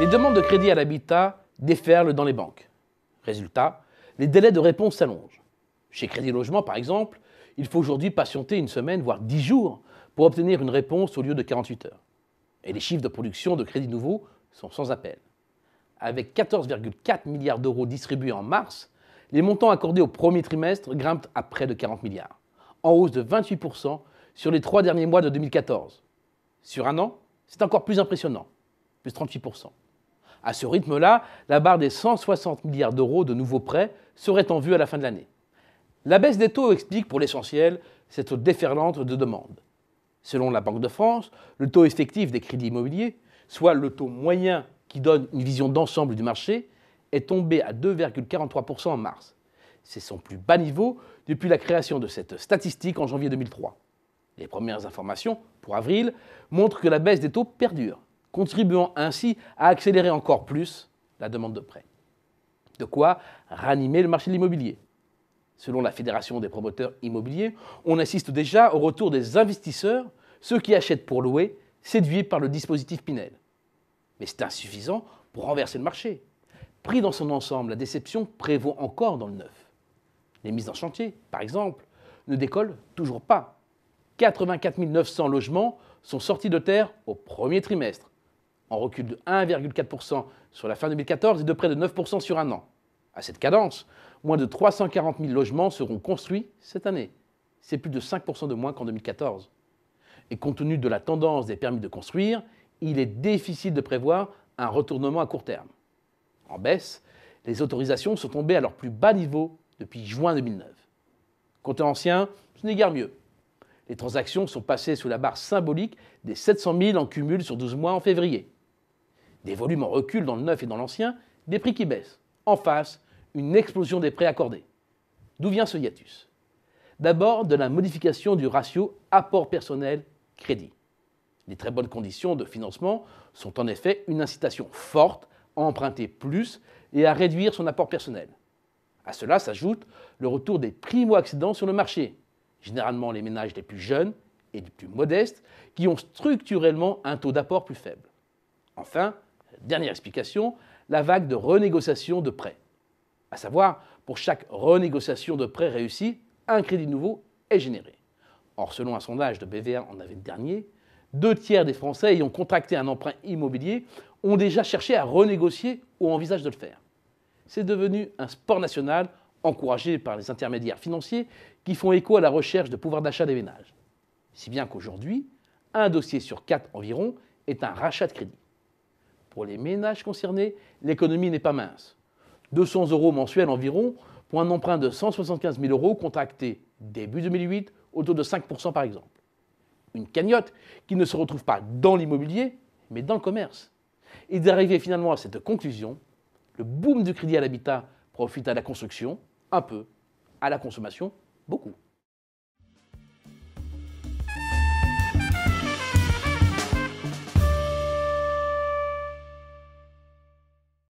Les demandes de crédit à l'habitat déferlent dans les banques. Résultat, les délais de réponse s'allongent. Chez Crédit Logement, par exemple, il faut aujourd'hui patienter une semaine, voire 10 jours, pour obtenir une réponse au lieu de 48 heures. Et les chiffres de production de crédits nouveaux sont sans appel. Avec 14,4 milliards d'euros distribués en mars, les montants accordés au premier trimestre grimpent à près de 40 milliards, en hausse de 28% sur les 3 derniers mois de 2014. Sur un an, c'est encore plus impressionnant, plus 38%. À ce rythme-là, la barre des 160 milliards d'euros de nouveaux prêts serait en vue à la fin de l'année. La baisse des taux explique pour l'essentiel cette déferlante de demande. Selon la Banque de France, le taux effectif des crédits immobiliers, soit le taux moyen qui donne une vision d'ensemble du marché, est tombé à 2,43% en mars. C'est son plus bas niveau depuis la création de cette statistique en janvier 2003. Les premières informations, pour avril, montrent que la baisse des taux perdure, contribuant ainsi à accélérer encore plus la demande de prêts. De quoi ranimer le marché de l'immobilier. Selon la Fédération des promoteurs immobiliers, on assiste déjà au retour des investisseurs, ceux qui achètent pour louer, séduits par le dispositif Pinel. Mais c'est insuffisant pour renverser le marché. Pris dans son ensemble, la déception prévaut encore dans le neuf. Les mises en chantier, par exemple, ne décollent toujours pas. 84 900 logements sont sortis de terre au premier trimestre, en recul de 1,4% sur la fin 2014 et de près de 9% sur un an. À cette cadence, moins de 340 000 logements seront construits cette année. C'est plus de 5% de moins qu'en 2014. Et compte tenu de la tendance des permis de construire, il est difficile de prévoir un retournement à court terme. En baisse, les autorisations sont tombées à leur plus bas niveau depuis juin 2009. Côté ancien, ce n'est guère mieux. Les transactions sont passées sous la barre symbolique des 700 000 en cumul sur 12 mois en février. Des volumes en recul dans le neuf et dans l'ancien, des prix qui baissent. En face, une explosion des prêts accordés. D'où vient ce hiatus? D'abord, de la modification du ratio apport personnel-crédit. Les très bonnes conditions de financement sont en effet une incitation forte à emprunter plus et à réduire son apport personnel. À cela s'ajoute le retour des primo-accédants sur le marché, généralement les ménages les plus jeunes et les plus modestes, qui ont structurellement un taux d'apport plus faible. Enfin, dernière explication, la vague de renégociation de prêts. À savoir, pour chaque renégociation de prêt réussie, un crédit nouveau est généré. Or, selon un sondage de BVA en avril dernier, 2/3 des Français ayant contracté un emprunt immobilier ont déjà cherché à renégocier ou envisagent de le faire. C'est devenu un sport national encouragé par les intermédiaires financiers qui font écho à la recherche de pouvoir d'achat des ménages. Si bien qu'aujourd'hui, un dossier sur 4 environ est un rachat de crédit. Pour les ménages concernés, l'économie n'est pas mince. 200 € mensuels environ pour un emprunt de 175 000 € contracté début 2008 au taux de 5% par exemple. Une cagnotte qui ne se retrouve pas dans l'immobilier, mais dans le commerce. Et d'arriver finalement à cette conclusion, le boom du crédit à l'habitat profite à la construction, un peu, à la consommation, beaucoup.